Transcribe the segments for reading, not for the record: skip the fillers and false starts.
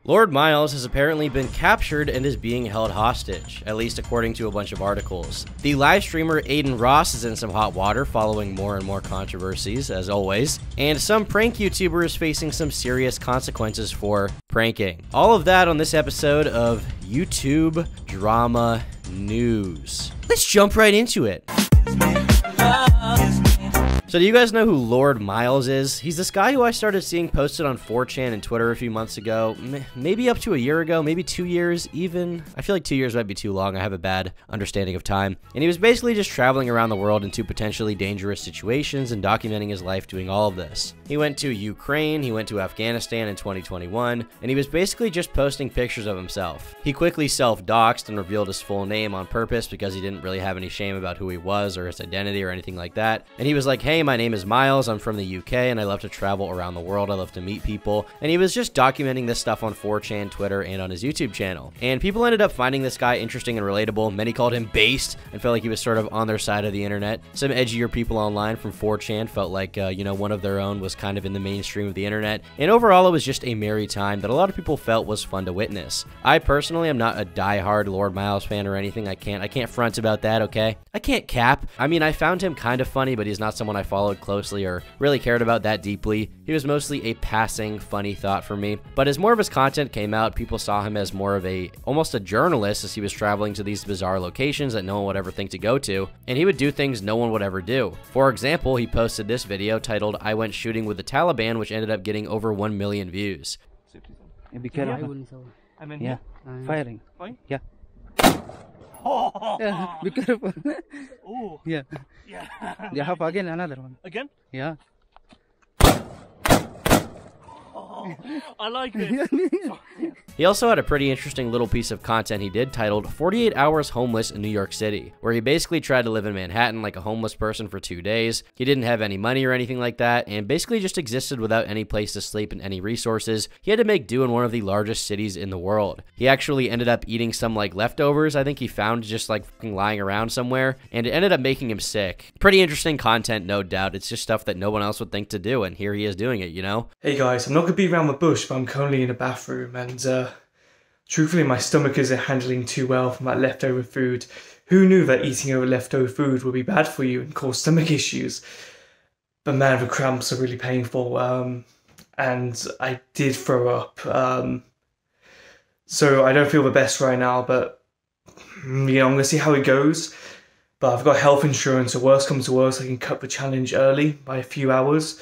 Lord Miles has apparently been captured and is being held hostage, at least according to a bunch of articles. The live streamer Aiden Ross is in some hot water following more and more controversies, as always, and some prank YouTuber is facing some serious consequences for pranking. All of that on this episode of YouTube Drama News. Let's jump right into it. So do you guys know who Lord Miles is? He's this guy who I started seeing posted on 4chan and Twitter a few months ago, maybe up to a year ago, maybe 2 years even. I feel like 2 years might be too long. I have a bad understanding of time. And he was basically just traveling around the world into potentially dangerous situations and documenting his life doing all of this. He went to Ukraine, he went to Afghanistan in 2021, and he was basically just posting pictures of himself. He quickly self-doxed and revealed his full name on purpose because he didn't really have any shame about who he was or his identity or anything like that. And he was like, hey, my name is Miles, I'm from the UK, and I love to travel around the world, I love to meet people. And he was just documenting this stuff on 4chan, Twitter, and on his YouTube channel. And people ended up finding this guy interesting and relatable. Many called him based and felt like he was sort of on their side of the internet. Some edgier people online from 4chan felt like, one of their own was kind of in the mainstream of the internet. And overall, it was just a merry time that a lot of people felt was fun to witness. I personally am not a die-hard Lord Miles fan or anything. I can't front about that, okay? I can't cap. I mean, I found him kind of funny, but he's not someone I followed closely or really cared about that deeply. He was mostly a passing, funny thought for me. But as more of his content came out, people saw him as more of almost a journalist, as he was traveling to these bizarre locations that no one would ever think to go to, and he would do things no one would ever do. For example, he posted this video titled, I Went Shooting with the Taliban, which ended up getting over 1 million views. Be careful. Yeah, firing. Yeah. Yeah, be careful. Oh. Yeah. Yeah. You have again another one. Again? Yeah. Oh, I like this. He also had a pretty interesting little piece of content he did titled 48 Hours Homeless in New York City, where he basically tried to live in Manhattan like a homeless person for 2 days. He didn't have any money or anything like that, and basically just existed without any place to sleep and any resources. He had to make do in one of the largest cities in the world. He actually ended up eating some like leftovers I think he found just like fucking lying around somewhere, and it ended up making him sick. Pretty interesting content, no doubt. It's just stuff that no one else would think to do, and here he is doing it, you know? Hey guys, I'm not going to be around the bush, but I'm currently in a bathroom, and truthfully my stomach isn't handling too well from that leftover food. Who knew that eating over leftover food would be bad for you and cause stomach issues? But man, the cramps are really painful, and I did throw up. So I don't feel the best right now, but I'm going to see how it goes. But I've got health insurance, so worst comes to worst, I can cut the challenge early by a few hours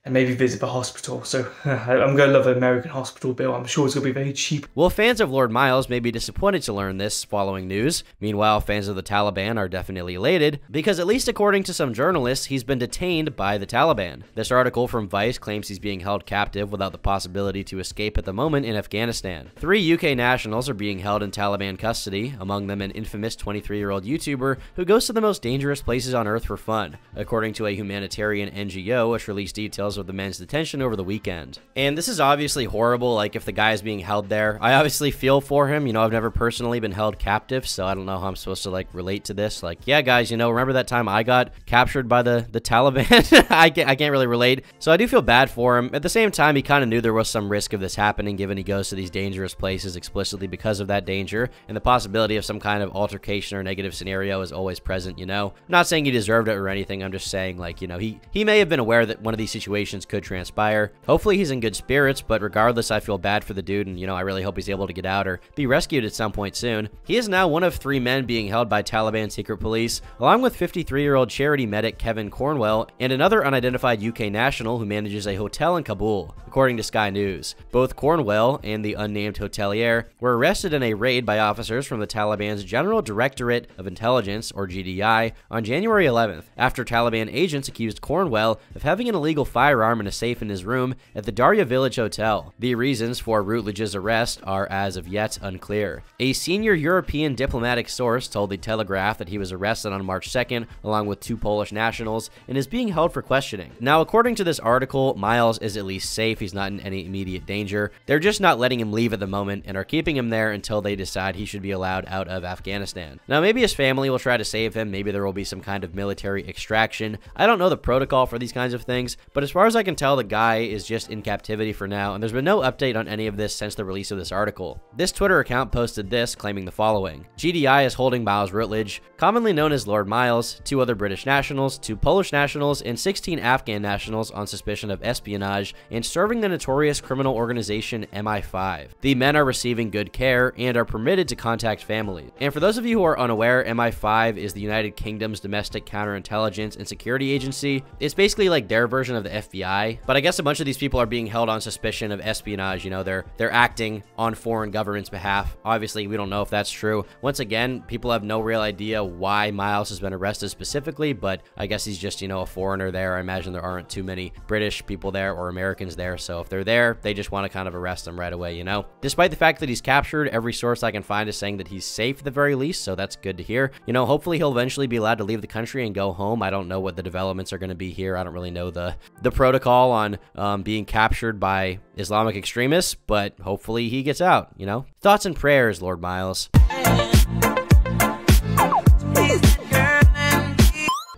and maybe visit the hospital. So I'm going to love an American hospital bill. I'm sure it's going to be very cheap. Well, fans of Lord Miles may be disappointed to learn this following news. Meanwhile, fans of the Taliban are definitely elated, because at least according to some journalists, he's been detained by the Taliban. This article from Vice claims he's being held captive without the possibility to escape at the moment in Afghanistan. 3 UK nationals are being held in Taliban custody, among them an infamous 23-year-old YouTuber who goes to the most dangerous places on earth for fun, according to a humanitarian NGO which released details of the men's detention over the weekend. And this is obviously horrible, like if the guy is being held there. I obviously feel for him, I've never personally been held captive, so I don't know how I'm supposed to like relate to this. Like, yeah guys, remember that time I got captured by the Taliban? I can't really relate, so I do feel bad for him. At the same time, he kind of knew there was some risk of this happening, given he goes to these dangerous places explicitly because of that danger, and the possibility of some kind of altercation or negative scenario is always present, I'm not saying he deserved it or anything, I'm just saying, like, he may have been aware that one of these situations could transpire. Hopefully he's in good spirits, but regardless, I feel bad for the dude, and I really hope he's able to get out or be rescued at some point soon. He is now one of 3 men being held by Taliban secret police, along with 53-year-old charity medic Kevin Cornwell and another unidentified UK national who manages a hotel in Kabul, according to Sky News. Both Cornwell and the unnamed hotelier were arrested in a raid by officers from the Taliban's General Directorate of Intelligence, or GDI, on January 11th, after Taliban agents accused Cornwell of having an illegal firearm in a safe in his room at the Darya Village Hotel. The reasons for Rutledge's arrest are as of yet unclear. A senior European diplomatic source told the Telegraph that he was arrested on March 2nd, along with 2 Polish nationals, and is being held for questioning. Now, according to this article, Miles is at least safe. He's not in any immediate danger. They're just not letting him leave at the moment and are keeping him there until they decide he should be allowed out of Afghanistan. Now, maybe his family will try to save him. Maybe there will be some kind of military extraction. I don't know the protocol for these kinds of things, but as far far as I can tell, the guy is just in captivity for now, and there's been no update on any of this since the release of this article. This Twitter account posted this, claiming the following: GDI is holding Miles Rutledge, commonly known as Lord Miles, 2 other British nationals, 2 Polish nationals, and 16 Afghan nationals on suspicion of espionage and serving the notorious criminal organization MI5. The men are receiving good care and are permitted to contact family. And for those of you who are unaware, MI5 is the United Kingdom's domestic counterintelligence and security agency. It's basically like their version of the FBI, but I guess a bunch of these people are being held on suspicion of espionage. You know, they're acting on foreign governments' behalf. Obviously, we don't know if that's true. Once again, people have no real idea why Miles has been arrested specifically, but I guess he's just, you know, a foreigner there. I imagine there aren't too many British people there or Americans there, so if they're there, they just want to kind of arrest him right away, you know? Despite the fact that he's captured, every source I can find is saying that he's safe at the very least, so that's good to hear. You know, hopefully he'll eventually be allowed to leave the country and go home. I don't know what the developments are going to be here. I don't really know the protocol on being captured by Islamic extremists, but hopefully he gets out, you know? Thoughts and prayers, Lord Miles.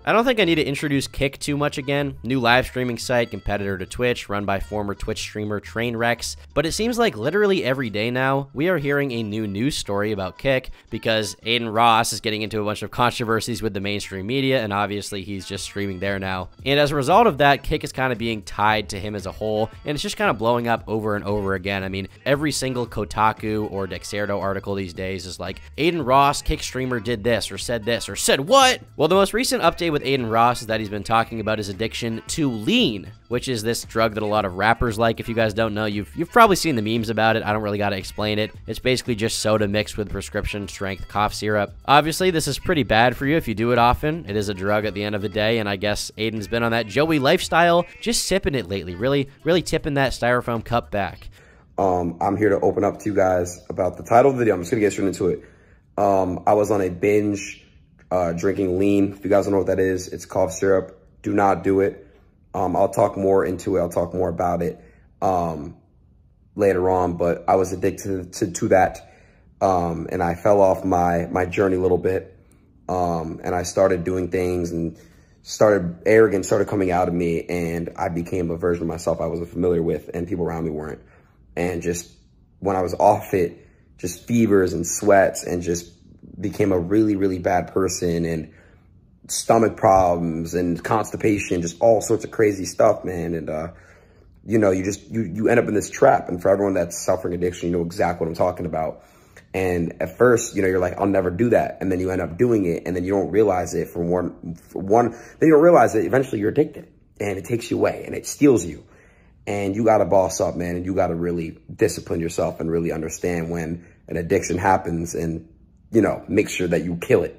I don't think I need to introduce Kick too much again. New live streaming site, competitor to Twitch, run by former Twitch streamer Trainwrecks. But it seems like literally every day now, we are hearing a new news story about Kick because Adin Ross is getting into a bunch of controversies with the mainstream media, and obviously he's just streaming there now. And as a result of that, Kick is kind of being tied to him as a whole, and it's just kind of blowing up over and over again. I mean, every single Kotaku or Dexerto article these days is like, Adin Ross, Kick streamer, did this, or said what? Well, the most recent update with Adin Ross is that he's been talking about his addiction to lean, which is this drug that a lot of rappers like. If you guys don't know, you've probably seen the memes about it. I don't really got to explain it. It's basically just soda mixed with prescription strength cough syrup. Obviously, this is pretty bad for you if you do it often. It is a drug at the end of the day, and I guess Aiden's been on that Joey lifestyle, just sipping it lately, really tipping that styrofoam cup back. I'm here to open up to you guys about the title of the video. I'm just gonna get straight into it. I was on a binge drinking lean. If you guys don't know what that is, it's cough syrup. Do not do it. I'll talk more into it. I'll talk more about it later on, but I was addicted to that. And I fell off my journey a little bit. And I started doing things, and arrogance started coming out of me, and I became a version of myself I wasn't familiar with, and people around me weren't. And just when I was off it, just fevers and sweats, and just became a really bad person, and stomach problems and constipation, just all sorts of crazy stuff, man. And you know, you end up in this trap. And for everyone that's suffering addiction, you know exactly what I'm talking about. And at first, you know, you're like, I'll never do that, and then you end up doing it, and then you don't realize it then you don't realize it. Eventually you're addicted, and it takes you away, and it steals you. And you got to boss up, man, and you got to really discipline yourself and really understand when an addiction happens, and, you know, make sure that you kill it.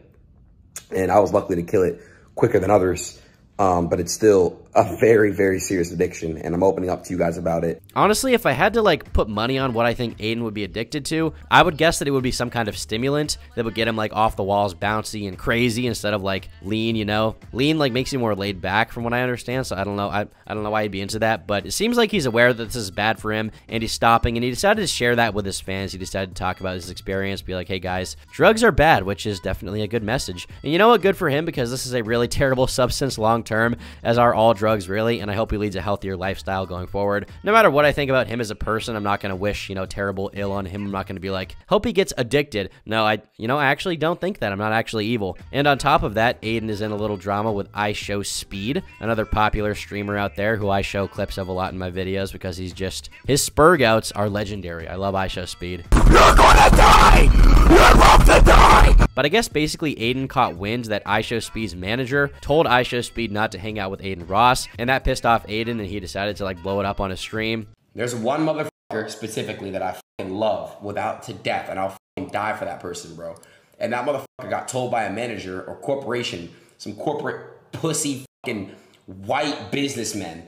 And I was lucky to kill it quicker than others, but it's still a very serious addiction, and I'm opening up to you guys about it. Honestly, if I had to like put money on what I think Aiden would be addicted to, I would guess that it would be some kind of stimulant that would get him like off the walls, bouncy and crazy, instead of like lean, you know? Lean like makes you more laid back from what I understand, so I don't know. I don't know why he'd be into that, but it seems like he's aware that this is bad for him, and he's stopping, and he decided to share that with his fans. He decided to talk about his experience, be like, hey guys, drugs are bad, which is definitely a good message. And you know what? Good for him, because this is a really terrible substance long term, as are all drugs really, and I hope he leads a healthier lifestyle going forward. No matter what I think about him as a person, I'm not going to wish, you know, terrible ill on him. I'm not going to be like, hope he gets addicted. No, I actually don't think that. I'm not actually evil. And on top of that, Aiden is in a little drama with IShowSpeed, another popular streamer out there who I show clips of a lot in my videos because his spurgouts are legendary. I love IShowSpeed. You're gonna die! You're about to die! But I guess basically Aiden caught wind that IShowSpeed's manager told IShowSpeed not to hang out with Adin Ross, and that pissed off Aiden, and he decided to like blow it up on his stream. There's one motherfucker specifically that I fucking love without to death, and I'll fucking die for that person, bro. And that motherfucker got told by a manager or corporation, some corporate pussy fucking white businessmen,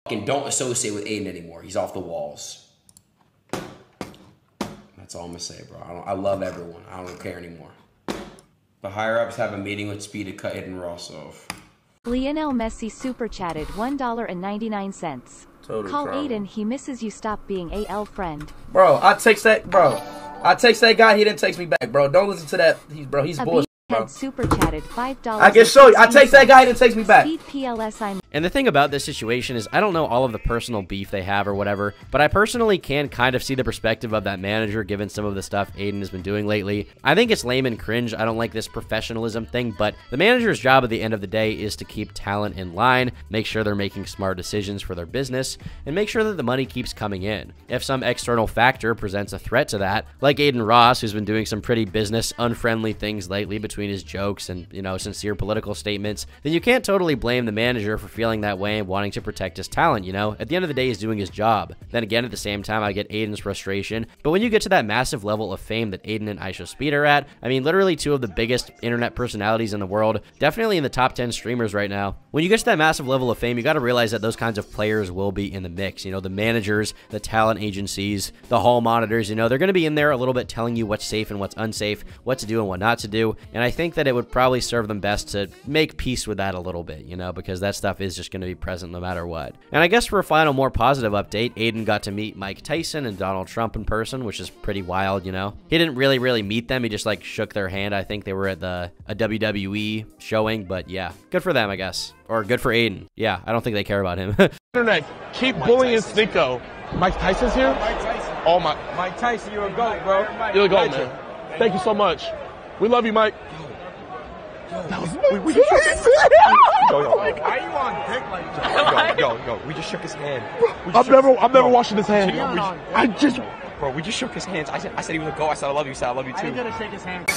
fucking don't associate with Aiden anymore. He's off the walls. That's all I'm gonna say, bro. I love everyone. I don't care anymore. The higher-ups have a meeting with Speed to cut Adin Ross off. Lionel Messi super chatted $1.99. Call Aiden, he misses you. Stop being AL friend. Bro, I text that guy, he didn't text me back, bro. Don't listen to that. He's bullshit, bro. Super chatted $5. I can show you. I text that guy, he didn't text me back. Speed PLS, I'm And the thing about this situation is I don't know all of the personal beef they have or whatever, but I personally can kind of see the perspective of that manager given some of the stuff Aiden has been doing lately. I think it's lame and cringe. I don't like this professionalism thing, but the manager's job at the end of the day is to keep talent in line, make sure they're making smart decisions for their business, and make sure that the money keeps coming in. If some external factor presents a threat to that, like Aiden Ross, who's been doing some pretty business unfriendly things lately between his jokes and, you know, sincere political statements, then you can't totally blame the manager for feeling that way and wanting to protect his talent, you know? At the end of the day, he's doing his job. Then again, at the same time, I get Aiden's frustration, but when you get to that massive level of fame that Aiden and Aisha Speed are at, I mean, literally two of the biggest internet personalities in the world, definitely in the top 10 streamers right now. When you get to that massive level of fame, you got to realize that those kinds of players will be in the mix. You know, the managers, the talent agencies, the hall monitors, you know, they're going to be in there a little bit telling you what's safe and what's unsafe, what to do and what not to do. And I think that it would probably serve them best to make peace with that a little bit, you know, because that stuff is just going to be present no matter what. And I guess for a final, more positive update, Aiden got to meet Mike Tyson and Donald Trump in person, which is pretty wild, you know. He didn't really meet them. He just like shook their hand. I think they were at a WWE showing, but yeah, good for them, I guess. Or good for Aiden. Yeah, I don't think they care about him. Internet, keep bullying Sneeko. Mike Tyson's here? Mike Tyson. Oh my. Mike Tyson, you're a GOAT, bro. You're a GOAT, man. Thank you so much. We love you, Mike. Why are you on dick like that? Yo, we just shook his hand. I'm never washing his hand. Bro, we just shook his hands. I said he was a GOAT. I said I love you. He said I love you too. I didn't get to shake his hand.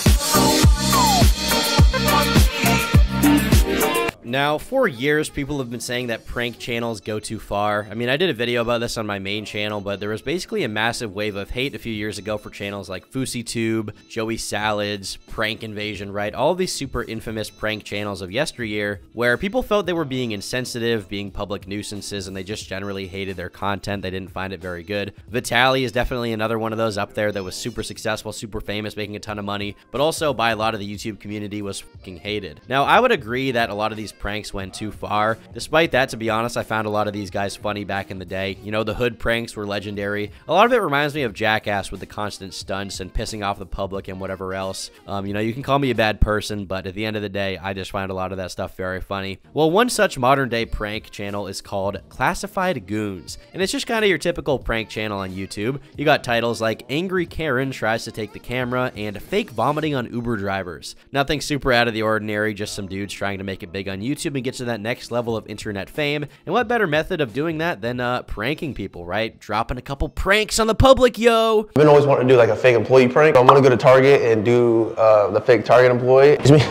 Now, for years, people have been saying that prank channels go too far. I mean, I did a video about this on my main channel, but there was basically a massive wave of hate a few years ago for channels like FouseyTube, Joey Salads, Prank Invasion, right? All of these super infamous prank channels of yesteryear, where people felt they were being insensitive, being public nuisances, and they just generally hated their content. They didn't find it very good. Vitaly is definitely another one of those up there that was super successful, super famous, making a ton of money, but also by a lot of the YouTube community was fucking hated. Now, I would agree that a lot of these pranks went too far. Despite that, to be honest, I found a lot of these guys funny back in the day. You know, the hood pranks were legendary. A lot of it reminds me of Jackass with the constant stunts and pissing off the public and whatever else. You know, you can call me a bad person, but at the end of the day, I just find a lot of that stuff very funny. Well, one such modern day prank channel is called Classified Goons, and it's just kind of your typical prank channel on YouTube. You got titles like Angry Karen Tries to Take the Camera and Fake Vomiting on Uber Drivers. Nothing super out of the ordinary, just some dudes trying to make it big on YouTube and get to that next level of internet fame. And what better method of doing that than pranking people, right? Dropping a couple pranks on the public, yo! I've been always wanting to do like a fake employee prank. I'm gonna go to Target and do the fake Target employee. Excuse me.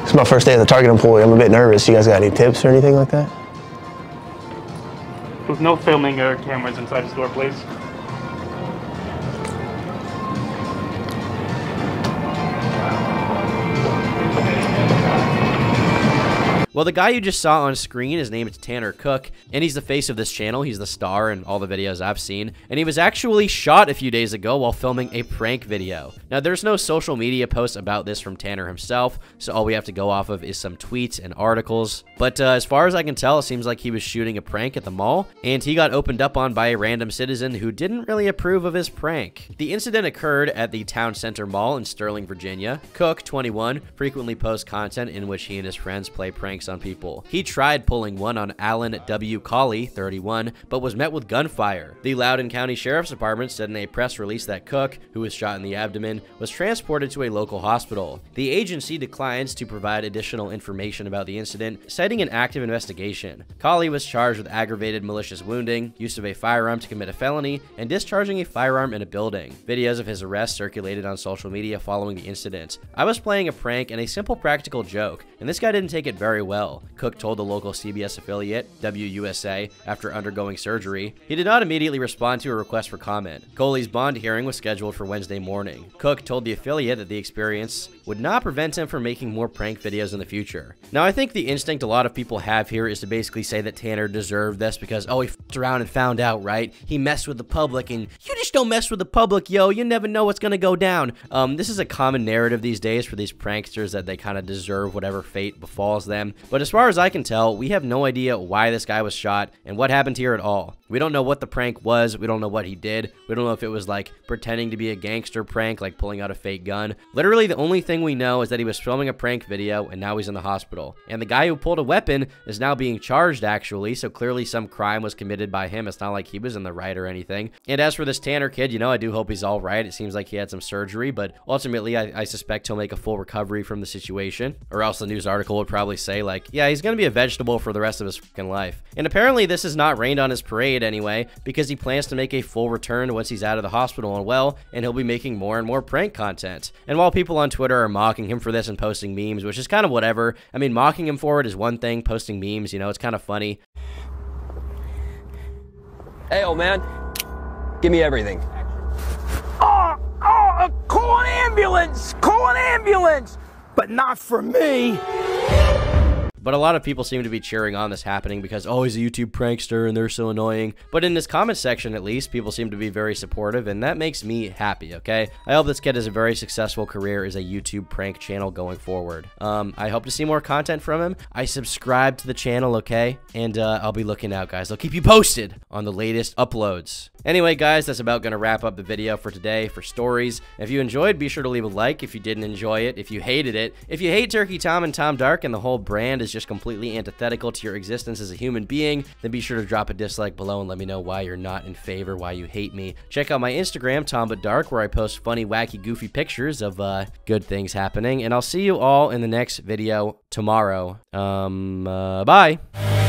It's my first day as a Target employee. I'm a bit nervous. You guys got any tips or anything like that? With no filming or cameras inside the store, please. Well, the guy you just saw on screen, his name is Tanner Cook, and he's the face of this channel. He's the star in all the videos I've seen, and he was actually shot a few days ago while filming a prank video. Now, there's no social media posts about this from Tanner himself, so all we have to go off of is some tweets and articles. But as far as I can tell, it seems like he was shooting a prank at the mall, and he got opened up on by a random citizen who didn't really approve of his prank. The incident occurred at the Town Center Mall in Sterling, Virginia. Cook, 21, frequently posts content in which he and his friends play pranks on people. He tried pulling one on Alan W. Colley, 31, but was met with gunfire. The Loudoun County Sheriff's Department said in a press release that Cook, who was shot in the abdomen, was transported to a local hospital. The agency declines to provide additional information about the incident, citing an active investigation. Colley was charged with aggravated malicious wounding, use of a firearm to commit a felony, and discharging a firearm in a building. Videos of his arrest circulated on social media following the incident. I was playing a prank and a simple practical joke, and this guy didn't take it very well, Cook told the local CBS affiliate, WUSA, after undergoing surgery. He did not immediately respond to a request for comment. Colley's bond hearing was scheduled for Wednesday morning. Cook told the affiliate that the experience would not prevent him from making more prank videos in the future. Now, I think the instinct a lot of people have here is to basically say that Tanner deserved this because, oh, he f***ed around and found out, right? He messed with the public, and you just don't mess with the public, yo. You never know what's gonna go down. This is a common narrative these days for these pranksters, that they kind of deserve whatever fate befalls them. But as far as I can tell, we have no idea why this guy was shot and what happened here at all. We don't know what the prank was. We don't know what he did. We don't know if it was like pretending to be a gangster prank, like pulling out a fake gun. Literally, the only thing we know is that he was filming a prank video and now he's in the hospital. And the guy who pulled a weapon is now being charged, actually. So clearly some crime was committed by him. It's not like he was in the right or anything. And as for this Tanner kid, you know, I do hope he's all right. It seems like he had some surgery, but ultimately I suspect he'll make a full recovery from the situation. Or else the news article would probably say like, yeah, he's going to be a vegetable for the rest of his freaking life. And apparently this is not rained on his parade anyway, because he plans to make a full return once he's out of the hospital and well, and he'll be making more and more prank content. And while people on Twitter are mocking him for this and posting memes, which is kind of whatever, I mean, mocking him for it is one thing, posting memes, you know, it's kind of funny. Hey, old man, give me everything. Call an ambulance! Call an ambulance! But not for me! But a lot of people seem to be cheering on this happening because, oh, he's a YouTube prankster and they're so annoying. But in this comment section, at least, people seem to be very supportive, and that makes me happy, okay? I hope this kid has a very successful career as a YouTube prank channel going forward. I hope to see more content from him. I subscribe to the channel, okay? And I'll be looking out, guys. I'll keep you posted on the latest uploads. Anyway, guys, that's about going to wrap up the video for today for stories. If you enjoyed, be sure to leave a like. If you didn't enjoy it, if you hated it, if you hate Turkey Tom and Tom Dark and the whole brand is just completely antithetical to your existence as a human being, then be sure to drop a dislike below and let me know why you're not in favor, why you hate me. Check out my Instagram, TomButDark, where I post funny, wacky, goofy pictures of good things happening. And I'll see you all in the next video tomorrow. Bye.